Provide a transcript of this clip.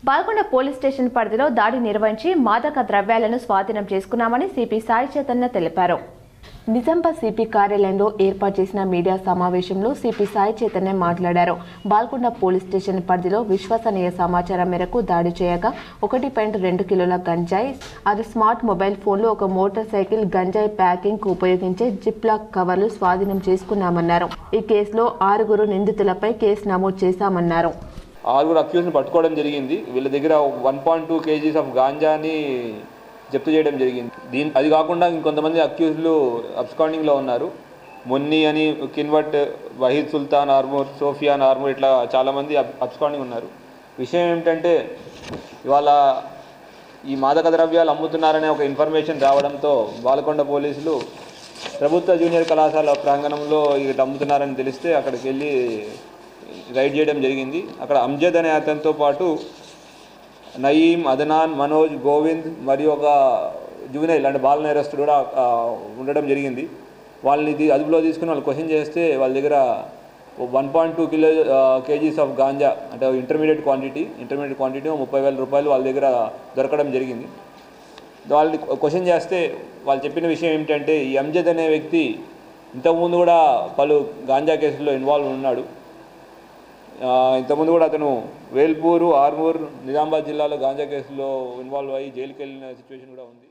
Balkonda police station పరిధిలో దాడి నిర్వహించి మాదక ద్రవ్యాలను స్వాధీనం చేసుకున్నామని సిపి సాయి చైతన్య తెలిపారు. నిజామాబాద్ సిపి కార్యాలయంలో ఏర్పాటు చేసిన మీడియా సమావేశంలో సిపి సాయి చైతన్య మాట్లాడారు. బాల్కొండ పోలీస్ స్టేషన్ పరిధిలో విశ్వసనీయ సమాచారం మేరకు దాడి చేయగా 1.2 కిలోల గంజాయి, 6 స్మార్ట్ మొబైల్ ఫోన్లు, ఒక మోటార్ సైకిల్, గంజాయి ప్యాకింగ్ ఉపయోగించే జిప్లాక్ కవర్లు స్వాధీనం చేసుకున్నామన్నారు. ఈ కేసులో 6 నిందితులపై కేసు నమోదు చేశామన్నారు. 6 అక్యూజ్ని పట్టుకోవడం జరిగింది. వీళ్ళ దగ్గర 1.2 kgs ఆఫ్ గాంజాని జప్తు చేయడం జరిగింది. అది కాకుండా ఇంకొంతమంది అక్యూజ్లు అబ్స్కాండింగ్లో ఉన్నారు. మొన్నీ అని, కిన్వట్, వహీద్ సుల్తాన్ ఆర్మూర్, సోఫియాన్ ఆర్మూర్, ఇట్లా చాలామంది అబ్స్కాండింగ్ ఉన్నారు. విషయం ఏమిటంటే ఇవాళ ఈ మాదక ద్రవ్యాలు అమ్ముతున్నారనే ఒక ఇన్ఫర్మేషన్ రావడంతో బాల్కొండ పోలీసులు ప్రభుత్వ జూనియర్ కళాశాల ప్రాంగణంలో ఇటు అమ్ముతున్నారని తెలిస్తే అక్కడికి వెళ్ళి రైడ్ చేయడం జరిగింది. అక్కడ అంజద్ అనే అతనితో పాటు నయీం, అదనాన్, మనోజ్, గోవింద్ మరియు ఒక జూనియర్ అంటే బాల నేరస్తుడు కూడా ఉండడం జరిగింది. వాళ్ళని అదుపులో తీసుకుని వాళ్ళు క్వశ్చన్ చేస్తే వాళ్ళ దగ్గర 1.2 kgs ఆఫ్ గాంజా అంటే ఇంటర్మీడియట్ క్వాంటిటీ 30,000 రూపాయలు వాళ్ళ దగ్గర దొరకడం జరిగింది. వాళ్ళని క్వశ్చన్ చేస్తే వాళ్ళు చెప్పిన విషయం ఏమిటంటే ఈ అంజద్ అనే వ్యక్తి ఇంతకుముందు కూడా పలు గాంజా కేసుల్లో ఇన్వాల్వ్ ఉన్నాడు. ఇంతకుముందు కూడా అతను వేల్పూరు, ఆర్మూర్, నిజామాబాద్ జిల్లాలో గాంజా కేసులో ఇన్వాల్వ్ అయ్యి జైలుకి వెళ్ళిన సిచ్యువేషన్ కూడా ఉంది.